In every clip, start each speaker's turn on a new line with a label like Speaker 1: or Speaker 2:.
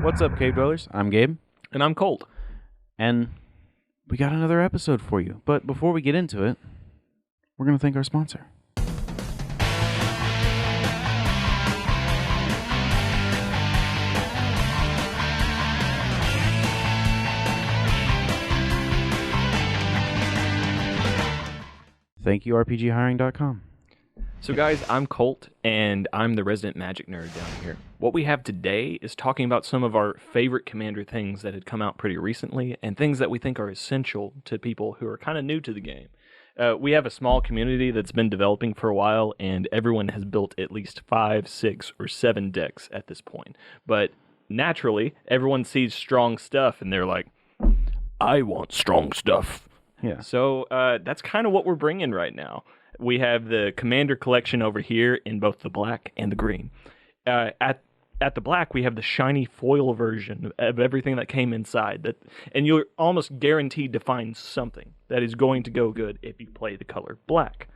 Speaker 1: What's up, Cave Dwellers? I'm Gabe,
Speaker 2: And I'm Colt.
Speaker 1: and we got another episode for you. But before we get into it, we're going to thank our sponsor. Thank you, RPGhiring.com.
Speaker 2: So guys, I'm Colt, and I'm the resident magic nerd down here. What we have today is talking about some of our favorite Commander things that had come out pretty recently, and things that we think are essential to people who are kind of new to the game. We have a small community that's been developing for a while, and everyone has built at least 5, 6, or 7 decks at this point. But naturally, everyone sees strong stuff, and they're like, I want strong stuff.
Speaker 1: Yeah.
Speaker 2: So that's kind of what we're bringing right now. We have the Commander collection over here in both the black and the green. At the black, we have the shiny foil version of everything that came inside. And you're almost guaranteed to find something that is going to go good if you play the color black.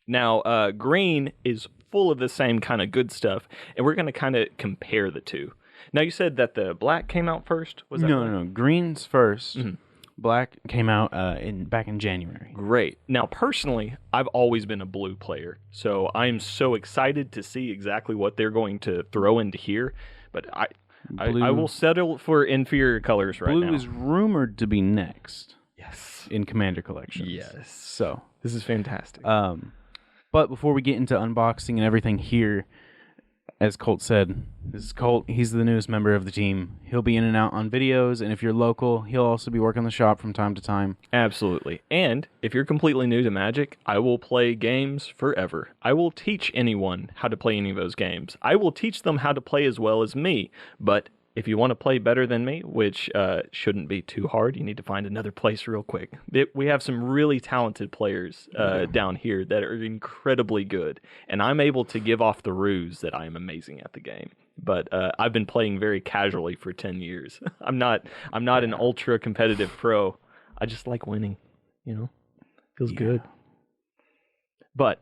Speaker 2: Now, green is full of the same kind of good stuff, and we're going to kind of compare the two. Now, you said that the black came out first? Was that
Speaker 1: No. Green's first.
Speaker 2: Mm-hmm.
Speaker 1: Black came out back in January.
Speaker 2: Great. Now, personally, I've always been a blue player, so I'm so excited to see exactly what they're going to throw into here. But I will settle for inferior colors right now.
Speaker 1: Blue is rumored to be next.
Speaker 2: Yes.
Speaker 1: In Commander collections.
Speaker 2: Yes.
Speaker 1: So
Speaker 2: This is fantastic.
Speaker 1: but before we get into unboxing and everything here, as Colt said, this is Colt. He's the newest member of the team. He'll be in and out on videos, and if you're local, he'll also be working the shop from time to time.
Speaker 2: Absolutely. And if you're completely new to Magic, I will play games forever. I will teach anyone how to play any of those games. I will teach them how to play as well as me, but if you want to play better than me, which shouldn't be too hard, you need to find another place real quick. We have some really talented players down here that are incredibly good, and I'm able to give off the ruse that I am amazing at the game. But I've been playing very casually for 10 years. I'm not an ultra competitive pro. I just like winning, Feels good. But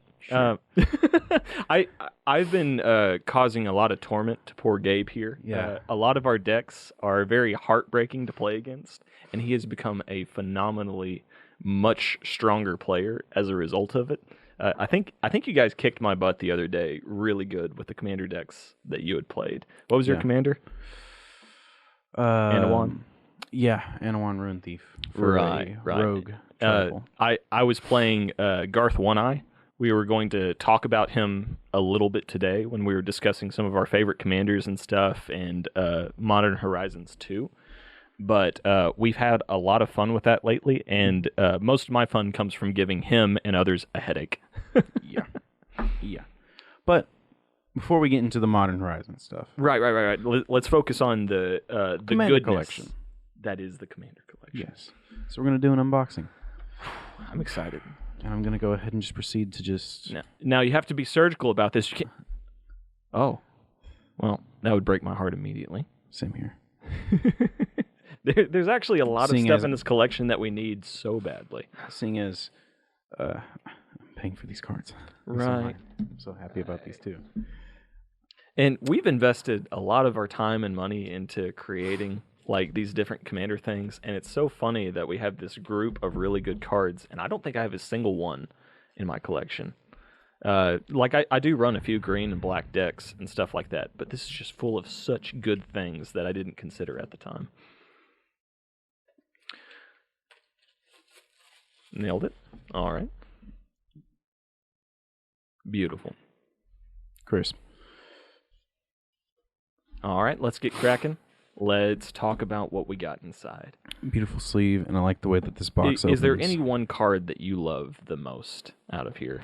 Speaker 2: I've been causing a lot of torment to poor Gabe here.
Speaker 1: Yeah.
Speaker 2: A lot of our decks are very heartbreaking to play against, and he has become a phenomenally much stronger player as a result of it. I think you guys kicked my butt the other day really good with the Commander decks that you had played. What was your Commander? Anawan?
Speaker 1: Yeah, Anawan Ruin Thief. For
Speaker 2: right.
Speaker 1: Rogue.
Speaker 2: I was playing Garth One-Eye. We were going to talk about him a little bit today when we were discussing some of our favorite commanders and stuff, and Modern Horizons 2. But we've had a lot of fun with that lately, and most of my fun comes from giving him and others a headache.
Speaker 1: Yeah. But before we get into the Modern Horizons stuff.
Speaker 2: Right. Let's focus on the
Speaker 1: Commander
Speaker 2: goodness
Speaker 1: collection.
Speaker 2: that is the Commander collection.
Speaker 1: Yes. So we're going to do an unboxing.
Speaker 2: I'm excited.
Speaker 1: And I'm going to go ahead and just proceed to just...
Speaker 2: Now, you have to be surgical about this. You can't... Oh. Well, that would break my heart immediately.
Speaker 1: Same here.
Speaker 2: There's actually a lot of stuff in this collection that we need so badly.
Speaker 1: Seeing as I'm paying for these cards.
Speaker 2: Right.
Speaker 1: I'm so happy about these too.
Speaker 2: And we've invested a lot of our time and money into creating these different Commander things, and it's so funny that we have this group of really good cards, and I don't think I have a single one in my collection. I do run a few green and black decks and stuff like that, but this is just full of such good things that I didn't consider at the time. Nailed it. All right. Beautiful.
Speaker 1: Crisp.
Speaker 2: All right, let's get cracking. Let's talk about what we got inside.
Speaker 1: Beautiful sleeve, and I like the way that this box opens.
Speaker 2: Is there any one card that you love the most out of here?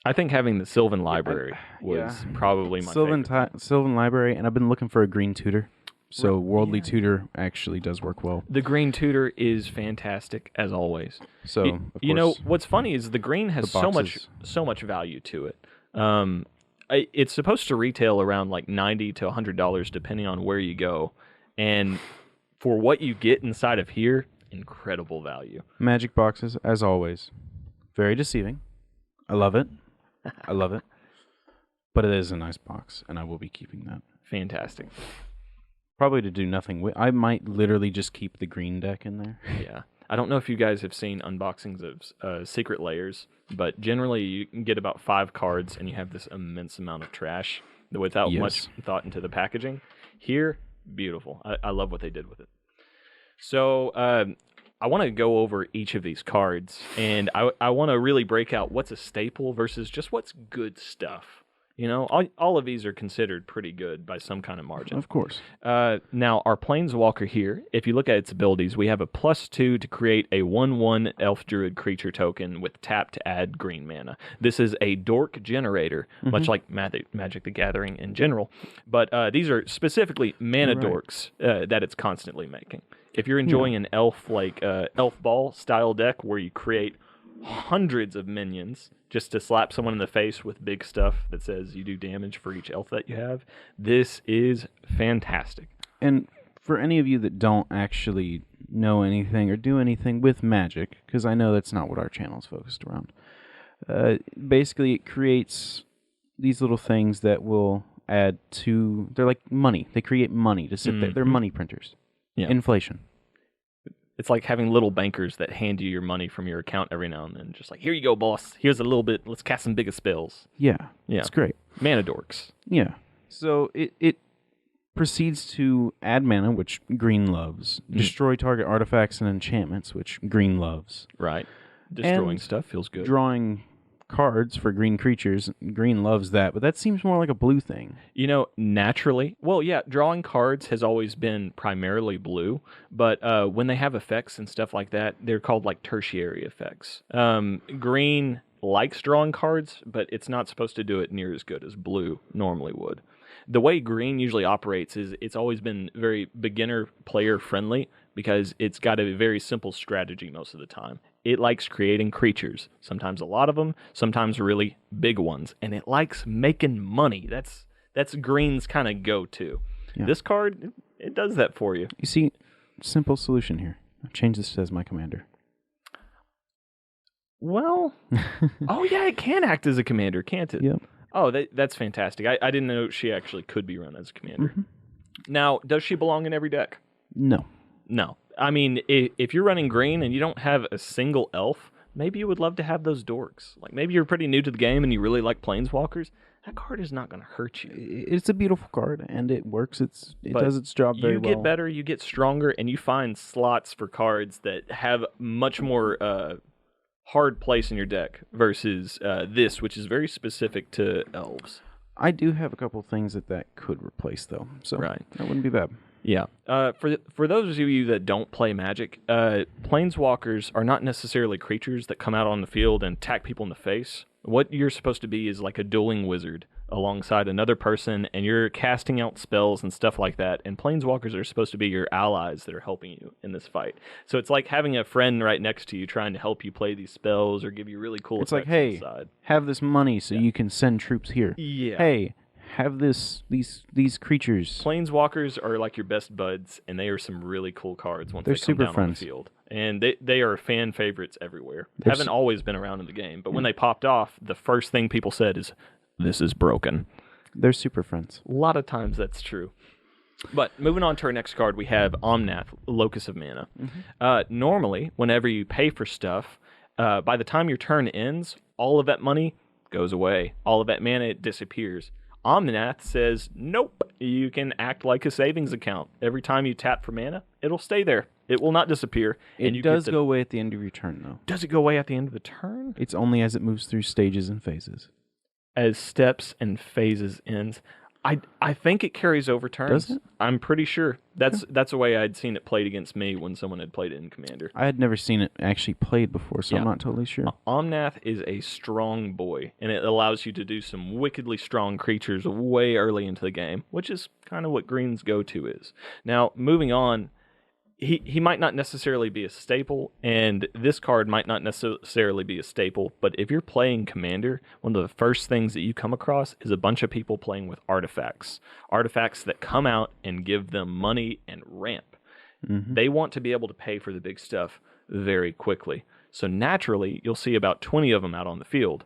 Speaker 2: I think having the Sylvan Library was probably my favorite.
Speaker 1: Sylvan Library, and I've been looking for a green tutor. So Worldly Tutor actually does work well.
Speaker 2: The green tutor is fantastic as always.
Speaker 1: So
Speaker 2: what's funny is the green has so much value to it. It's supposed to retail around like $90 to $100 depending on where you go, and for what you get inside of here, incredible value.
Speaker 1: Magic boxes, as always, very deceiving. I love it. But it is a nice box, and I will be keeping that.
Speaker 2: Fantastic.
Speaker 1: Probably to do nothing with. I might literally just keep the green deck in there.
Speaker 2: Yeah. I don't know if you guys have seen unboxings of Secret Layers, but generally you can get about 5 cards and you have this immense amount of trash without much thought into the packaging. Here, beautiful. I love what they did with it. So I want to go over each of these cards, and I want to really break out what's a staple versus just what's good stuff. You know, all of these are considered pretty good by some kind of margin.
Speaker 1: Of course.
Speaker 2: Now, our Planeswalker here, if you look at its abilities, we have a +2 to create a 1/1 Elf Druid creature token with tap to add green mana. This is a dork generator, much like Magic the Gathering in general. But these are specifically mana dorks that it's constantly making. If you're enjoying an elf ball style deck where you create hundreds of minions just to slap someone in the face with big stuff that says you do damage for each elf that you have, this is fantastic.
Speaker 1: And for any of you that don't actually know anything or do anything with Magic, because I know that's not what our channel is focused around, basically it creates these little things that will add to... They're like money. They create money to sit there. They're money printers.
Speaker 2: Yeah.
Speaker 1: Inflation.
Speaker 2: It's like having little bankers that hand you your money from your account every now and then. Just like, here you go, boss. Here's a little bit. Let's cast some bigger spells.
Speaker 1: Yeah. It's great.
Speaker 2: Mana dorks.
Speaker 1: Yeah. So it proceeds to add mana, which green loves. Destroy target artifacts and enchantments, which green loves.
Speaker 2: Right. Destroying stuff feels good.
Speaker 1: Drawing cards for green creatures. Green loves that, but that seems more like a blue thing.
Speaker 2: You know, naturally, well, yeah, drawing cards has always been primarily blue, but when they have effects and stuff like that, they're called like tertiary effects. Green likes drawing cards, but it's not supposed to do it near as good as blue normally would. The way green usually operates is it's always been very beginner player friendly because it's got a very simple strategy most of the time. It likes creating creatures, sometimes a lot of them, sometimes really big ones, and it likes making money. That's green's kind of go-to. Yeah. This card, it does that for you.
Speaker 1: You see, simple solution here. I've changed this as my commander.
Speaker 2: Well, oh yeah, it can act as a commander, can't it?
Speaker 1: Yep.
Speaker 2: Oh, that's fantastic. I didn't know she actually could be run as a commander. Now, does she belong in every deck?
Speaker 1: No.
Speaker 2: I mean, if you're running green and you don't have a single elf, maybe you would love to have those dorks. Like, maybe you're pretty new to the game and you really like planeswalkers. That card is not going to hurt you.
Speaker 1: It's a beautiful card, and it works. It does its job very well.
Speaker 2: You get better, you get stronger, and you find slots for cards that have much more hard place in your deck versus this, which is very specific to elves.
Speaker 1: I do have a couple things that could replace, though. So that wouldn't be bad.
Speaker 2: Yeah. For those of you that don't play Magic, planeswalkers are not necessarily creatures that come out on the field and attack people in the face. What you're supposed to be is like a dueling wizard alongside another person, and you're casting out spells and stuff like that, and planeswalkers are supposed to be your allies that are helping you in this fight. So it's like having a friend right next to you trying to help you play these spells or give you really cool
Speaker 1: effects.
Speaker 2: It's like,
Speaker 1: hey, have this money so you can send troops here.
Speaker 2: Yeah.
Speaker 1: Hey, have these creatures.
Speaker 2: Planeswalkers are like your best buds, and they are some really cool cards once
Speaker 1: They're
Speaker 2: they come
Speaker 1: super
Speaker 2: down
Speaker 1: friends.
Speaker 2: on the field. And they are fan favorites everywhere. Haven't always been around in the game, but when they popped off, the first thing people said is, "This is broken."
Speaker 1: They're super friends.
Speaker 2: A lot of times that's true. But moving on to our next card, we have Omnath, Locus of Mana. Normally, whenever you pay for stuff, by the time your turn ends, all of that money goes away. All of that mana disappears. Omnath says, nope, you can act like a savings account. Every time you tap for mana, it'll stay there. It will not disappear.
Speaker 1: It does go away at the end of your turn, though.
Speaker 2: Does it go away at the end of the turn?
Speaker 1: It's only as it moves through stages and phases.
Speaker 2: As steps and phases ends. I think it carries over turns.
Speaker 1: Does it?
Speaker 2: I'm pretty sure. That's the way I'd seen it played against me when someone had played it in Commander.
Speaker 1: I had never seen it actually played before, so I'm not totally sure.
Speaker 2: Omnath is a strong boy, and it allows you to do some wickedly strong creatures way early into the game, which is kind of what Green's go-to is. Now, moving on, he might not necessarily be a staple, and this card might not necessarily be a staple, but if you're playing Commander, one of the first things that you come across is a bunch of people playing with artifacts. Artifacts that come out and give them money and ramp. They want to be able to pay for the big stuff very quickly. So naturally, you'll see about 20 of them out on the field.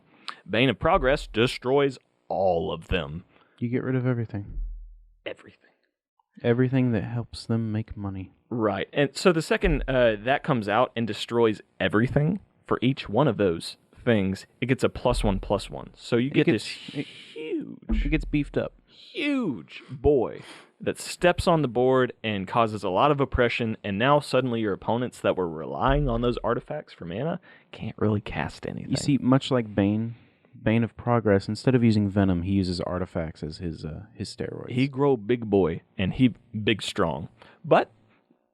Speaker 2: Bane of Progress destroys all of them.
Speaker 1: You get rid of everything.
Speaker 2: Everything.
Speaker 1: Everything that helps them make money.
Speaker 2: Right. And so the second that comes out and destroys everything for each one of those things, it gets a +1/+1. So you get this huge...
Speaker 1: It gets beefed up.
Speaker 2: Huge boy that steps on the board and causes a lot of oppression, and now suddenly your opponents that were relying on those artifacts for mana can't really cast anything.
Speaker 1: You see, much like Bane of Progress, instead of using Venom, he uses artifacts as his steroids.
Speaker 2: He grow big boy, and he big strong. But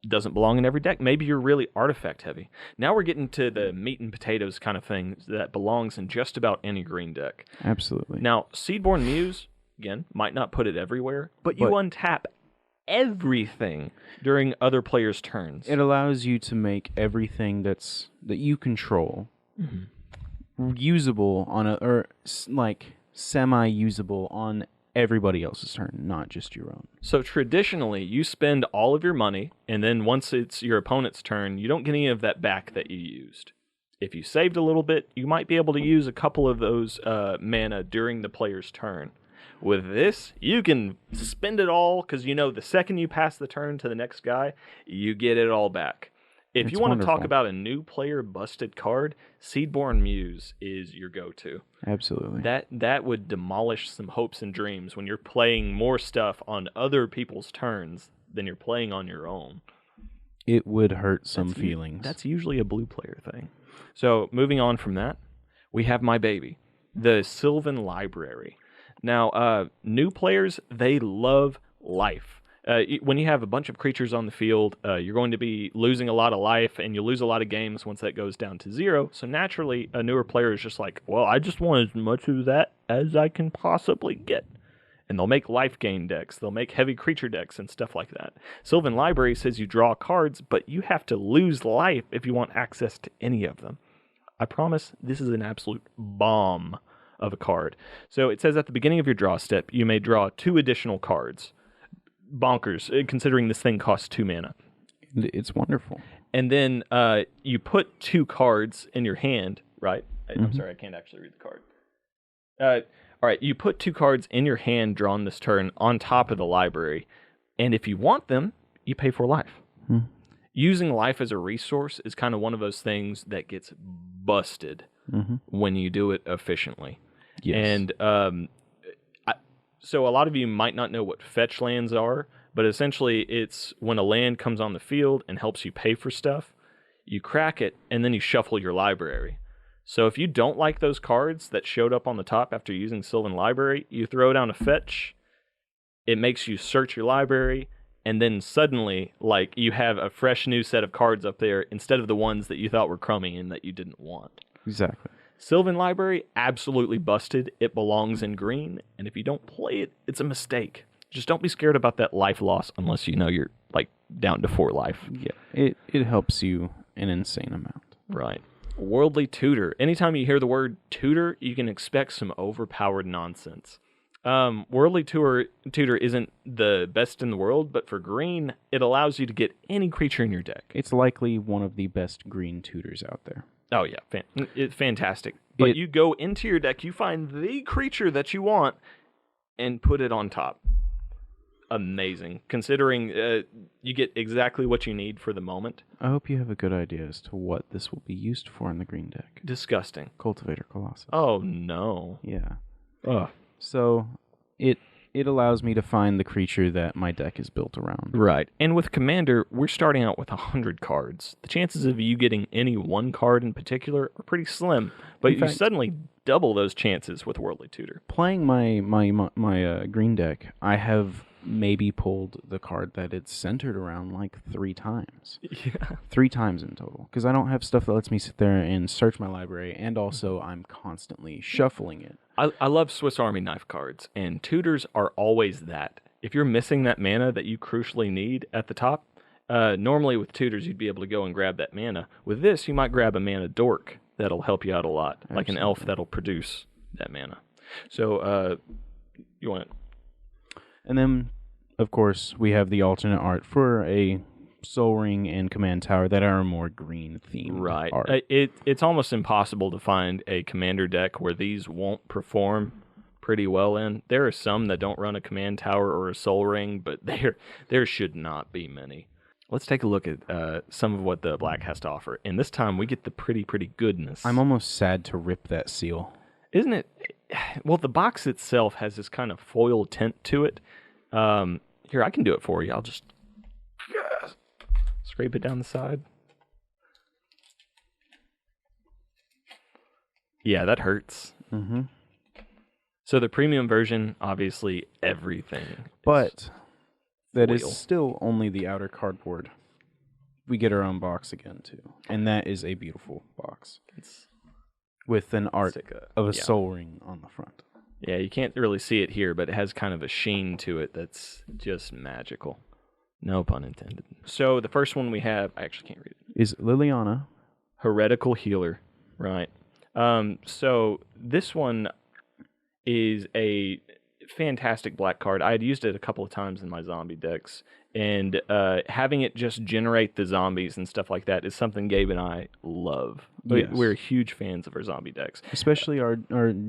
Speaker 2: doesn't belong in every deck. Maybe you're really artifact heavy. Now we're getting to the meat and potatoes kind of thing that belongs in just about any green deck.
Speaker 1: Absolutely.
Speaker 2: Now, Seedborne Muse, again, might not put it everywhere, but you untap everything during other players' turns.
Speaker 1: It allows you to make everything that you control usable or semi-usable on everybody else's turn, not just your own.
Speaker 2: So traditionally, you spend all of your money, and then once it's your opponent's turn, you don't get any of that back that you used. If you saved a little bit, you might be able to use a couple of those mana during the player's turn. With this, you can spend it all, because you know the second you pass the turn to the next guy, you get it all back. If you want to talk about a new player busted card, Seedborne Muse is your go-to.
Speaker 1: Absolutely.
Speaker 2: That would demolish some hopes and dreams when you're playing more stuff on other people's turns than you're playing on your own.
Speaker 1: It would hurt some feelings.
Speaker 2: That's usually a blue player thing. So moving on from that, we have my baby, the Sylvan Library. Now, new players, they love life. When you have a bunch of creatures on the field, you're going to be losing a lot of life, and you lose a lot of games once that goes down to 0. So naturally, a newer player is just like, well, I just want as much of that as I can possibly get. And they'll make life gain decks. They'll make heavy creature decks and stuff like that. Sylvan Library says you draw cards, but you have to lose life if you want access to any of them. I promise this is an absolute bomb of a card. So it says at the beginning of your draw step, you may draw 2 additional cards. Bonkers, considering this thing costs 2 mana.
Speaker 1: It's wonderful.
Speaker 2: And then you put 2 cards in your hand, right? I'm sorry, I can't actually read the card. All right, you put 2 cards in your hand drawn this turn on top of the library, and if you want them, you pay for life. Using life as a resource is kind of one of those things that gets busted when you do it efficiently. Yes. And so a lot of you might not know what Fetchlands are, but essentially it's when a land comes on the field and helps you pay for stuff, you crack it, and then you shuffle your library. So if you don't like those cards that showed up on the top after using Sylvan Library, you throw down a fetch, it makes you search your library, and then suddenly, like, you have a fresh new set of cards up there instead of the ones that you thought were crummy and that you didn't want.
Speaker 1: Exactly.
Speaker 2: Sylvan Library, absolutely busted. It belongs in green, and if you don't play it, it's a mistake. Just don't be scared about that life loss unless you know you're, like, down to 4 life.
Speaker 1: Yeah, it helps you an insane amount.
Speaker 2: Right. Worldly Tutor. Anytime you hear the word tutor, you can expect some overpowered nonsense. Worldly Tutor isn't the best in the world, but for green, it allows you to get any creature in your deck.
Speaker 1: It's likely one of the best green tutors out there.
Speaker 2: Oh, yeah. It's fantastic. But you go into your deck, you find the creature that you want, and put it on top. Amazing. Considering you get exactly what you need for the moment.
Speaker 1: I hope you have a good idea as to what this will be used for in the green deck.
Speaker 2: Disgusting.
Speaker 1: Cultivator Colossus.
Speaker 2: Oh, no.
Speaker 1: Yeah.
Speaker 2: Ugh.
Speaker 1: So it allows me to find the creature that my deck is built around.
Speaker 2: Right. And with Commander, we're starting out with 100 cards. The chances of you getting any one card in particular are pretty slim, but you suddenly double those chances with Worldly Tutor.
Speaker 1: Playing my green deck, I have maybe pulled the card that it's centered around like 3 times.
Speaker 2: Yeah.
Speaker 1: 3 times in total. Because I don't have stuff that lets me sit there and search my library, and also I'm constantly shuffling it.
Speaker 2: I love Swiss Army knife cards, and tutors are always that. If you're missing that mana that you crucially need at the top, normally with tutors you'd be able to go and grab that mana. With this, you might grab a mana dork that'll help you out a lot, Absolutely. Like an elf that'll produce that mana. So, you want it?
Speaker 1: And then, of course, we have the alternate art for a Soul Ring and Command Tower that are more green-themed art.
Speaker 2: It's almost impossible to find a Commander deck where these won't perform pretty well in. There are some that don't run a command tower or a soul ring, but there should not be many. Let's take a look at some of what the black has to offer. And this time we get the pretty goodness.
Speaker 1: I'm almost sad to rip that seal.
Speaker 2: Isn't it? Well, the box itself has this kind of foil tint to it. Here, I can do it for you. I'll just scrape it down the side. Yeah, that hurts.
Speaker 1: Mm-hmm.
Speaker 2: So the premium version, obviously, everything.
Speaker 1: But that
Speaker 2: foil.
Speaker 1: is still only the outer cardboard. We get our own box again, too. And that is a beautiful box.
Speaker 2: It's
Speaker 1: with an art of a
Speaker 2: yeah.
Speaker 1: soul ring on the front.
Speaker 2: Yeah, you can't really see it here, but it has kind of a sheen to it that's just magical. No pun intended. So the first one we have, I actually can't read it.
Speaker 1: Is Liliana.
Speaker 2: Heretical Healer, right. So this one is a fantastic black card. I had used it a couple of times in my zombie decks, and having it just generate the zombies and stuff like that is something Gabe and I love.
Speaker 1: Yes.
Speaker 2: We're huge fans of our zombie decks.
Speaker 1: Especially our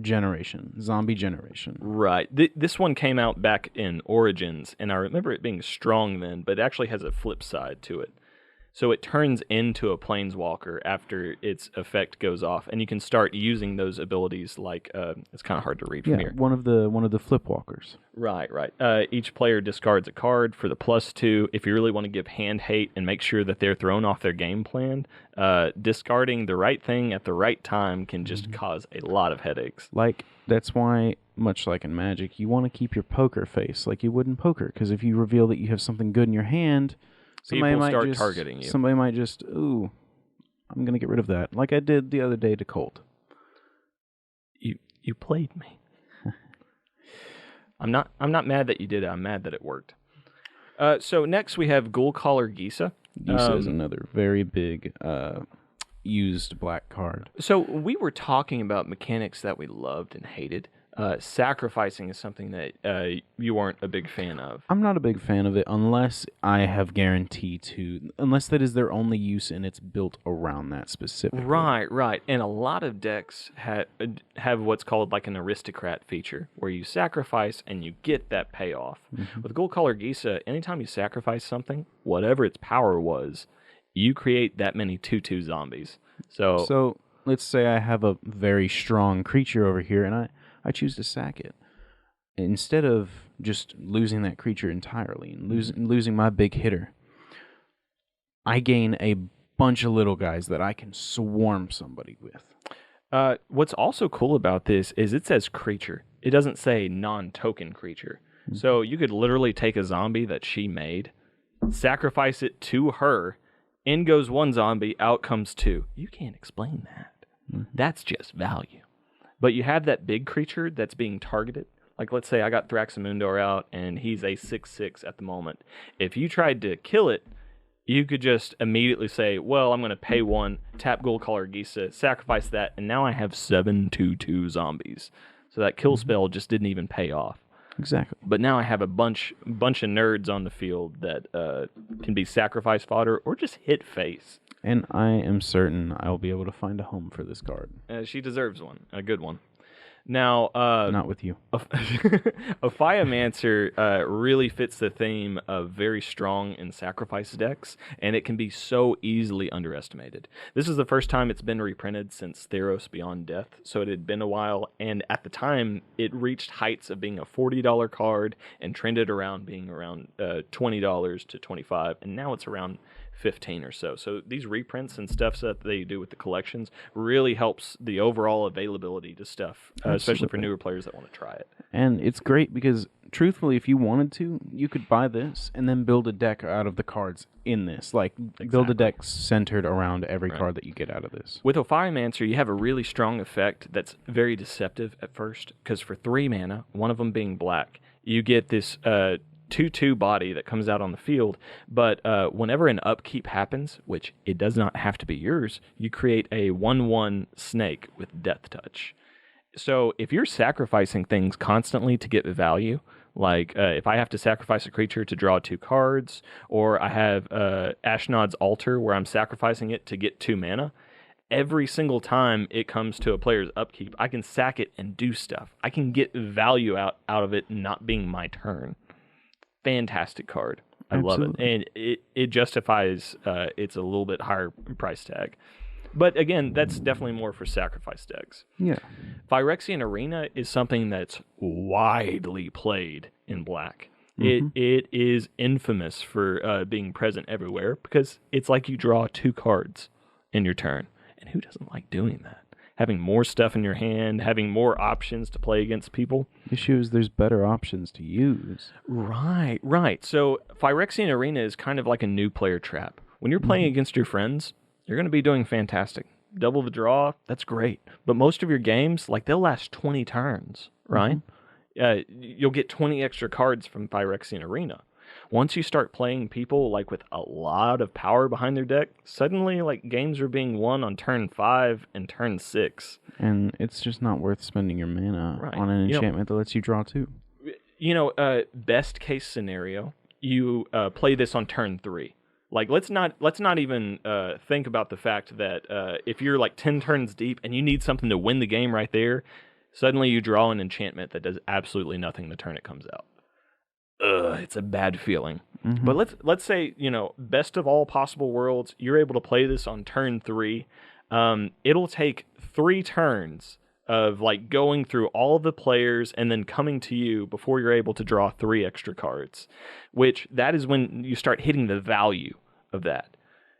Speaker 1: generation, zombie generation.
Speaker 2: Right. This one came out back in Origins, and I remember it being strong then, but it actually has a flip side to it. So it turns into a planeswalker after its effect goes off, and you can start using those abilities like it's kind of hard to read from here.
Speaker 1: One of the flip walkers.
Speaker 2: Right. Each player discards a card for the +2. If you really want to give hand hate and make sure that they're thrown off their game plan, discarding the right thing at the right time can just cause a lot of headaches.
Speaker 1: Like, that's why, much like in Magic, you want to keep your poker face like you would in poker, because if you reveal that you have something good in your hand, somebody
Speaker 2: People
Speaker 1: might
Speaker 2: start
Speaker 1: just,
Speaker 2: targeting you.
Speaker 1: Somebody might just, ooh, I'm going to get rid of that, like I did the other day to Colt.
Speaker 2: You played me. I'm not mad that you did it. I'm mad that it worked. So next we have Ghoul Caller Giza.
Speaker 1: Giza is another very big used black card.
Speaker 2: So we were talking about mechanics that we loved and hated. Sacrificing is something that you weren't a big fan of.
Speaker 1: I'm not a big fan of it unless I have guarantee unless that is their only use and it's built around that specifically.
Speaker 2: Right. And a lot of decks have what's called like an aristocrat feature, where you sacrifice and you get that payoff. Mm-hmm. With Ghoul Caller Giza, anytime you sacrifice something, whatever its power was, you create that many 2/2 zombies. So
Speaker 1: let's say I have a very strong creature over here, and I choose to sack it. Instead of just losing that creature entirely and losing my big hitter, I gain a bunch of little guys that I can swarm somebody with.
Speaker 2: What's also cool about this is it says creature. It doesn't say non-token creature. Mm-hmm. So you could literally take a zombie that she made, sacrifice it to her, in goes one zombie, out comes two. You can't explain that. Mm-hmm. That's just value. But you have that big creature that's being targeted. Like, let's say I got Thraxamundar out, and he's a 6/6 at the moment. If you tried to kill it, you could just immediately say, well, I'm going to pay one, tap Ghoul Caller Giza, sacrifice that, and now I have 7 2/2 zombies. So that kill spell just didn't even pay off.
Speaker 1: Exactly.
Speaker 2: But now I have a bunch of nerds on the field that can be sacrifice fodder or just hit face.
Speaker 1: And I am certain I will be able to find a home for this card.
Speaker 2: She deserves one, a good one. Now,
Speaker 1: not with you.
Speaker 2: Ophiomancer really fits the theme of very strong in sacrifice decks, and it can be so easily underestimated. This is the first time it's been reprinted since Theros Beyond Death, so it had been a while, and at the time, it reached heights of being a $40 card and trended around being around $20 to $25, and now it's around 15 or so. So these reprints and stuff that they do with the collections really helps the overall availability to stuff, especially for newer players that want to try it.
Speaker 1: And it's great because, truthfully, if you wanted to, you could buy this and then build a deck out of the cards in this. Like, build a deck centered around every card that you get out of this.
Speaker 2: With Ophiomancer, you have a really strong effect that's very deceptive at first, because for 3 mana, one of them being black, you get this 2/2 body that comes out on the field, but whenever an upkeep happens, which it does not have to be yours, you create a 1/1 snake with Death Touch. So if you're sacrificing things constantly to get value, like if I have to sacrifice a creature to draw 2 cards, or I have Ashnod's Altar where I'm sacrificing it to get 2 mana, every single time it comes to a player's upkeep, I can sack it and do stuff. I can get value out of it not being my turn. Fantastic card. I love it. And it justifies it's a little bit higher price tag. But again, that's definitely more for sacrifice decks.
Speaker 1: Yeah.
Speaker 2: Phyrexian Arena is something that's widely played in Black. It is infamous for being present everywhere because it's like you draw 2 cards in your turn. And who doesn't like doing that? Having more stuff in your hand, having more options to play against people.
Speaker 1: The issue is there's better options to use.
Speaker 2: Right. So Phyrexian Arena is kind of like a new player trap. When you're playing against your friends, you're going to be doing fantastic. Double the draw, that's great. But most of your games, like they'll last 20 turns, right? You'll get 20 extra cards from Phyrexian Arena. Once you start playing people like with a lot of power behind their deck, suddenly like games are being won on turn 5 and turn 6.
Speaker 1: And it's just not worth spending your mana on an enchantment that lets you draw 2.
Speaker 2: Best case scenario, you play this on turn 3. Like let's not even think about the fact that if you're like 10 turns deep and you need something to win the game right there, suddenly you draw an enchantment that does absolutely nothing the turn it comes out. It's a bad feeling. But let's say, best of all possible worlds, you're able to play this on turn 3. It'll take 3 turns of like going through all of the players and then coming to you before you're able to draw 3 extra cards, which that is when you start hitting the value of that.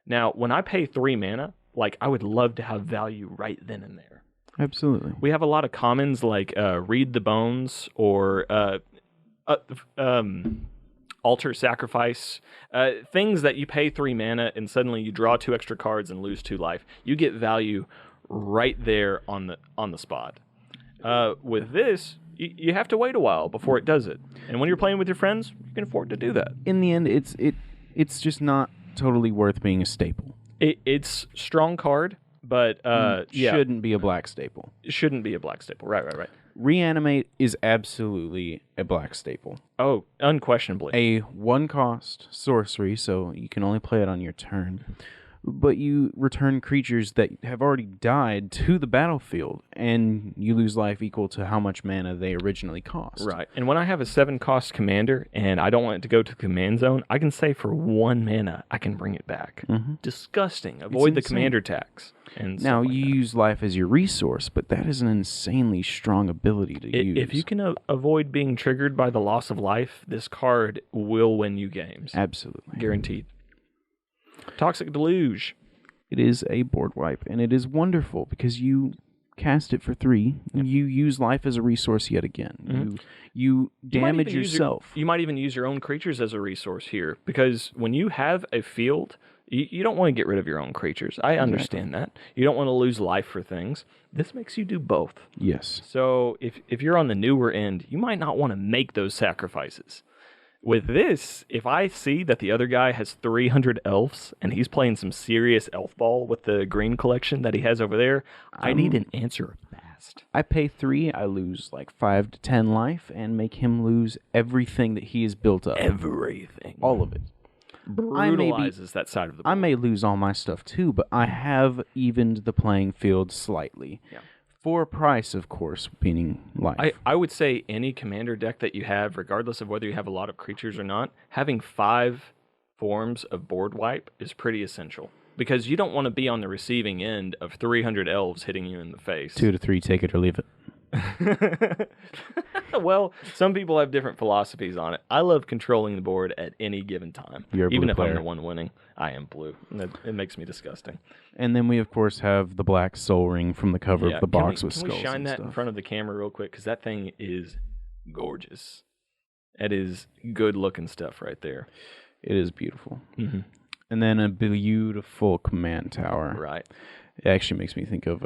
Speaker 2: Now, when I pay 3 mana, like I would love to have value right then and there.
Speaker 1: Absolutely.
Speaker 2: We have a lot of commons like Read the Bones or Altar Sacrifice, things that you pay 3 mana and suddenly you draw 2 extra cards and lose 2 life. You get value right there on the spot. With this, you have to wait a while before it does it. And when you're playing with your friends, you can afford to do that.
Speaker 1: In the end, it's just not totally worth being a staple.
Speaker 2: It's strong card, but
Speaker 1: shouldn't be a Black staple.
Speaker 2: It shouldn't be a Black staple. Right.
Speaker 1: Reanimate is absolutely a Black staple.
Speaker 2: Oh, unquestionably.
Speaker 1: A 1-cost sorcery, so you can only play it on your turn. But you return creatures that have already died to the battlefield, and you lose life equal to how much mana they originally cost.
Speaker 2: Right. And when I have a 7-cost commander, and I don't want it to go to the command zone, I can say for 1 mana, I can bring it back. Disgusting. Avoid the commander tax. And
Speaker 1: now,
Speaker 2: like
Speaker 1: you use life as your resource, but that is an insanely strong ability to use.
Speaker 2: If you can avoid being triggered by the loss of life, this card will win you games.
Speaker 1: Absolutely.
Speaker 2: Guaranteed. Toxic Deluge.
Speaker 1: It is a board wipe, and it is wonderful because you cast it for 3. You use life as a resource yet again. You damage yourself.
Speaker 2: You might even use your own creatures as a resource here, because when you have a field, you don't want to get rid of your own creatures. I understand that. You don't want to lose life for things. This makes you do both.
Speaker 1: Yes.
Speaker 2: So if you're on the newer end, you might not want to make those sacrifices. With this, if I see that the other guy has 300 elves and he's playing some serious elf ball with the green collection that he has over there, I need an answer fast.
Speaker 1: I pay 3, I lose like 5 to 10 life and make him lose everything that he has built up.
Speaker 2: Everything.
Speaker 1: All of it.
Speaker 2: Brutalizes that side of the board.
Speaker 1: I may lose all my stuff too, but I have evened the playing field slightly.
Speaker 2: Yeah.
Speaker 1: For a price, of course, meaning life.
Speaker 2: I would say any commander deck that you have, regardless of whether you have a lot of creatures or not, having 5 forms of board wipe is pretty essential. Because you don't want to be on the receiving end of 300 elves hitting you in the face.
Speaker 1: 2 to 3, take it or leave it.
Speaker 2: Well, some people have different philosophies on it. I love controlling the board at any given time.
Speaker 1: You're a blue
Speaker 2: even if
Speaker 1: player.
Speaker 2: I'm the one winning. I am blue. It makes me disgusting.
Speaker 1: And then we, of course, have the black soul ring from the cover of the box with skulls.
Speaker 2: Can we shine
Speaker 1: and
Speaker 2: that
Speaker 1: stuff.
Speaker 2: in front of the camera real quick? Because that thing is gorgeous. That is good-looking stuff right there.
Speaker 1: It is beautiful.
Speaker 2: Mm-hmm.
Speaker 1: And then a beautiful command tower.
Speaker 2: Right.
Speaker 1: It actually makes me think of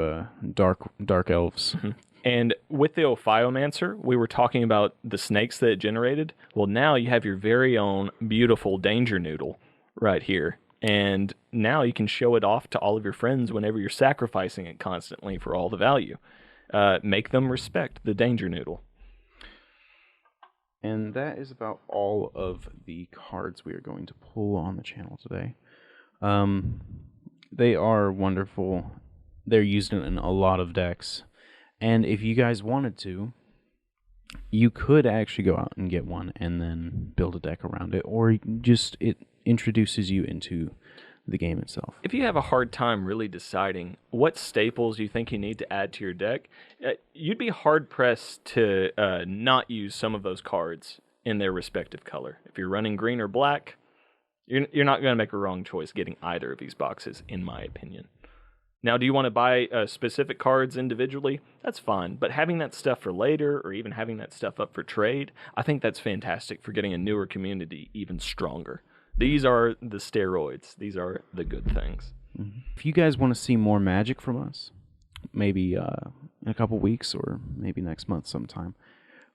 Speaker 1: dark elves.
Speaker 2: Mm-hmm. And with the Ophiomancer, we were talking about the snakes that it generated. Well, now you have your very own beautiful Danger Noodle right here. And now you can show it off to all of your friends whenever you're sacrificing it constantly for all the value. Make them respect the Danger Noodle.
Speaker 1: And that is about all of the cards we are going to pull on the channel today. They are wonderful. They're used in a lot of decks. And if you guys wanted to, you could actually go out and get one and then build a deck around it, or just it introduces you into the game itself.
Speaker 2: If you have a hard time really deciding what staples you think you need to add to your deck, you'd be hard-pressed to not use some of those cards in their respective color. If you're running green or black, you're not going to make a wrong choice getting either of these boxes, in my opinion. Now, do you want to buy specific cards individually? That's fine, but having that stuff for later, or even having that stuff up for trade, I think that's fantastic for getting a newer community even stronger. These are the steroids. These are the good things.
Speaker 1: Mm-hmm. If you guys want to see more Magic from us, maybe in a couple weeks or maybe next month sometime,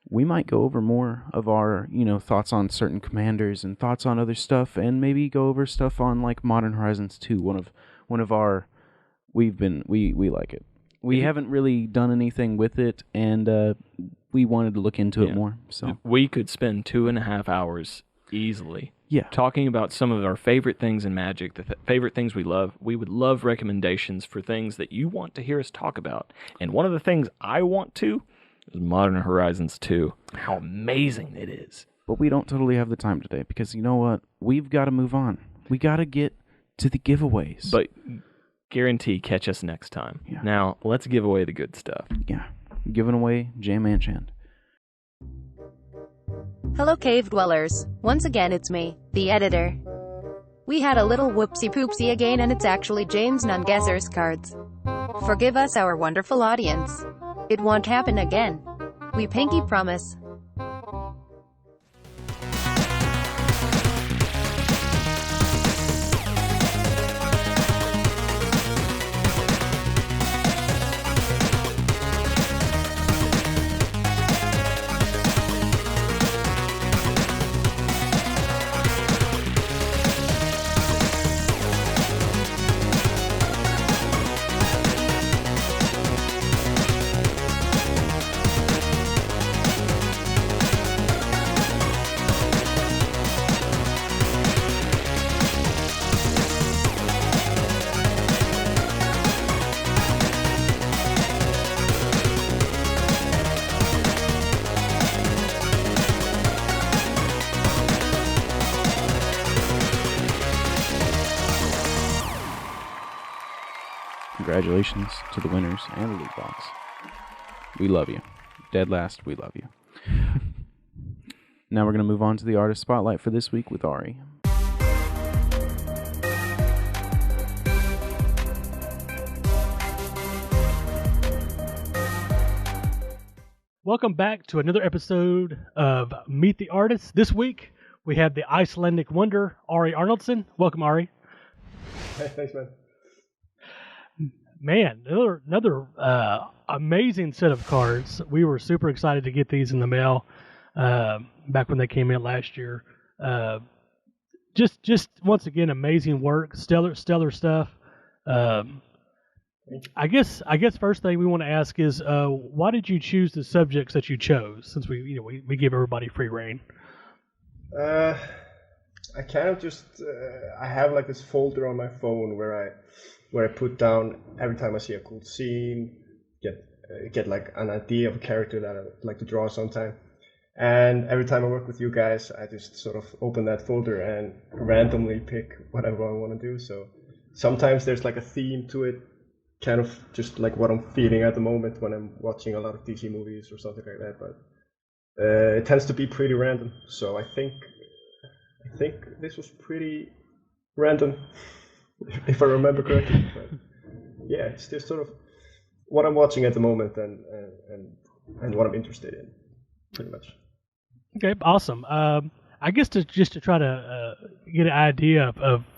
Speaker 1: we might go over more of our, thoughts on certain commanders and thoughts on other stuff, and maybe go over stuff on like Modern Horizons 2. One of our we like it. We haven't really done anything with it, and we wanted to look into it more. So
Speaker 2: we could spend 2.5 hours easily talking about some of our favorite things in Magic, the favorite things we love. We would love recommendations for things that you want to hear us talk about. And one of the things I want to is Modern Horizons 2. How amazing it is.
Speaker 1: But we don't totally have the time today, because you know what? We've got to move on. We got to get to the giveaways.
Speaker 2: But guarantee catch us next time. Yeah. Now, let's give away the good stuff.
Speaker 1: Yeah. Giving away Jam Enchant.
Speaker 3: Hello, cave dwellers. Once again, it's me, the editor. We had a little whoopsie-poopsie again, and it's actually James Nungesser's cards. Forgive us, our wonderful audience. It won't happen again. We pinky promise.
Speaker 1: Congratulations to the winners and the loot box. We love you. Dead last, we love you. Now we're going to move on to the artist spotlight for this week with Ari.
Speaker 4: Welcome back to another episode of Meet the Artist. This week we have the Icelandic wonder, Ari Arnaldsson. Welcome, Ari.
Speaker 5: Hey, thanks, man.
Speaker 4: Man, another amazing set of cards. We were super excited to get these in the mail back when they came in last year. Just once again, amazing work, stellar stuff. I guess first thing we want to ask is why did you choose the subjects that you chose? Since we give everybody free reign.
Speaker 5: I kind of just I have like this folder on my phone where I put down every time I see a cool scene, get like an idea of a character that I'd like to draw sometime. And every time I work with you guys, I just sort of open that folder and randomly pick whatever I want to do. So sometimes there's like a theme to it, kind of just like what I'm feeling at the moment when I'm watching a lot of DC movies or something like that. But it tends to be pretty random. So I think this was pretty random, if I remember correctly. But yeah, it's just sort of what I'm watching at the moment and what I'm interested in, pretty much.
Speaker 4: Okay, awesome. I guess to try to get an idea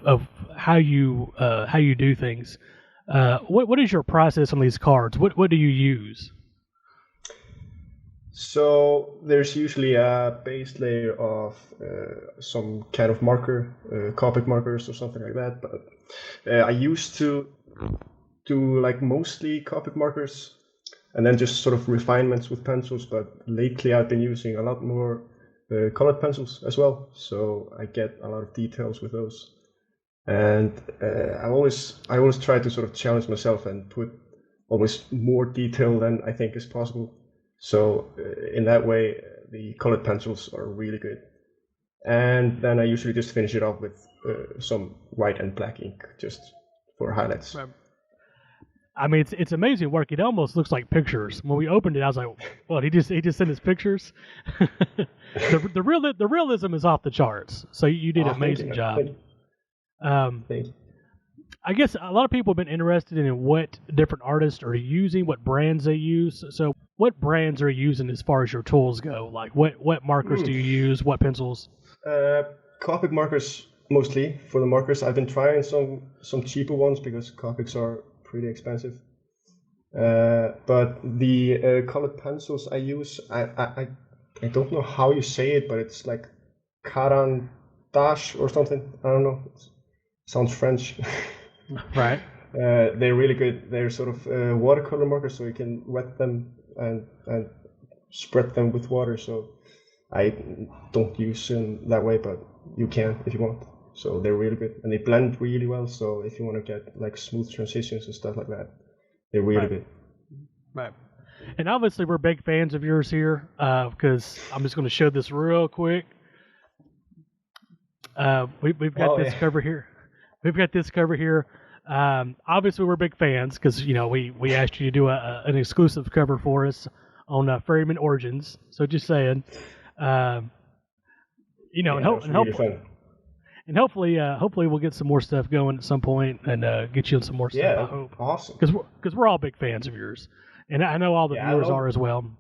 Speaker 4: of how you do things. What is your process on these cards? What do you use?
Speaker 5: So there's usually a base layer of some kind of marker, Copic markers or something like that. But I used to do like mostly Copic markers and then just sort of refinements with pencils. But lately I've been using a lot more colored pencils as well. So I get a lot of details with those. And I always try to sort of challenge myself and put always more detail than I think is possible. So in that way, the colored pencils are really good. And then I usually just finish it off with some white and black ink just for highlights.
Speaker 4: Right. I mean, it's amazing work. It almost looks like pictures. When we opened it, I was like, "Well, he just sent us pictures." the realism is off the charts. So you did an amazing job.
Speaker 5: Thank you.
Speaker 4: I guess a lot of people have been interested in what different artists are using, what brands they use. So, what brands are you using as far as your tools go? Like, what markers do you use? What pencils?
Speaker 5: Copic markers mostly for the markers. I've been trying some cheaper ones because Copics are pretty expensive. But the colored pencils I use, I don't know how you say it, but it's like Caran d'Ache or something. I don't know. It sounds French.
Speaker 4: Right.
Speaker 5: They're really good. They're sort of watercolor markers, so you can wet them and spread them with water. So I don't use them that way, but you can if you want. So they're really good, and they blend really well. So if you want to get like smooth transitions and stuff like that, they're really good.
Speaker 4: Right. And obviously, we're big fans of yours here because I'm just going to show this real quick. We've got this cover here. We've got this cover here. Obviously, we're big fans because we asked you to do an exclusive cover for us on Ferryman Origins. So just saying, and hopefully we'll get some more stuff going at some point and get you some more stuff.
Speaker 5: Yeah,
Speaker 4: I hope.
Speaker 5: Awesome.
Speaker 4: Because we're all big fans of yours, and I know all the viewers are as well.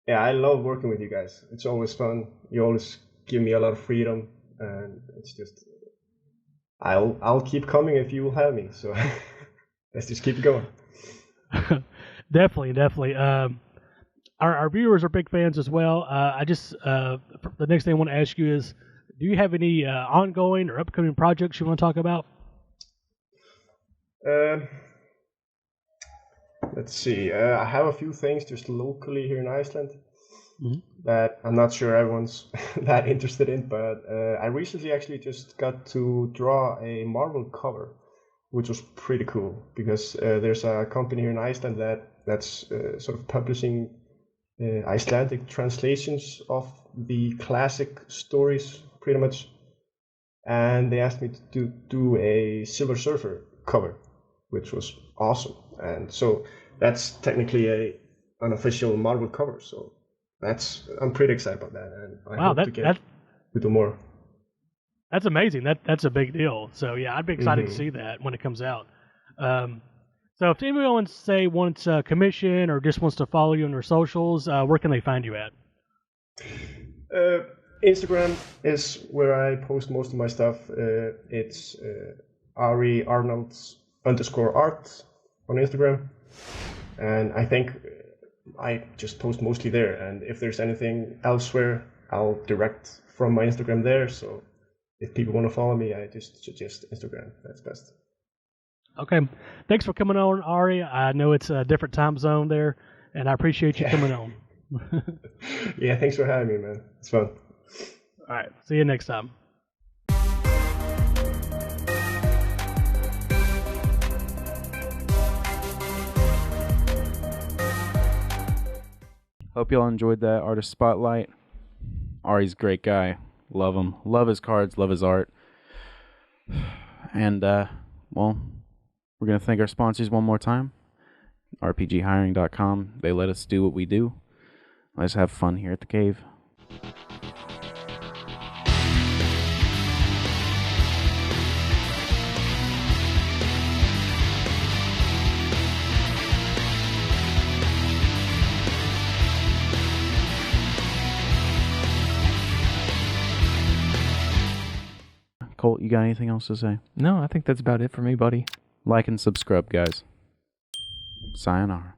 Speaker 5: Yeah, I love working with you guys. It's always fun. You always give me a lot of freedom, and it's just. I'll keep coming if you will have me. So let's just keep going.
Speaker 4: Definitely. Our viewers are big fans as well. The next thing I want to ask you is, do you have any ongoing or upcoming projects you want to talk about?
Speaker 5: Let's see. I have a few things just locally here in Iceland that I'm not sure everyone's that interested in, but I recently actually just got to draw a Marvel cover, which was pretty cool because there's a company here in Iceland that's sort of publishing Icelandic translations of the classic stories, pretty much, and they asked me to do a Silver Surfer cover, which was awesome. And so that's technically an unofficial Marvel cover, so I'm pretty excited about that, and I hope to do more.
Speaker 4: That's amazing. That's a big deal. So yeah, I'd be excited to see that when it comes out. So if anyone wants a commission or just wants to follow you on your socials, where can they find you at?
Speaker 5: Instagram is where I post most of my stuff. It's Ari Arnalds _art on Instagram, and I think I just post mostly there. And if there's anything elsewhere, I'll direct from my Instagram there. So if people want to follow me, I just suggest Instagram. That's best.
Speaker 4: Okay. Thanks for coming on, Ari. I know it's a different time zone there, and I appreciate you coming on.
Speaker 5: Yeah, thanks for having me, man. It's fun.
Speaker 4: All right. See you next time.
Speaker 1: Hope y'all enjoyed that artist spotlight. Ari's a great guy. Love him. Love his cards. Love his art. And, we're going to thank our sponsors one more time. RPGhiring.com. They let us do what we do. Let's have fun here at the cave. Colt, you got anything else to say?
Speaker 2: No, I think that's about it for me, buddy.
Speaker 1: Like and subscribe, guys. Sayonara.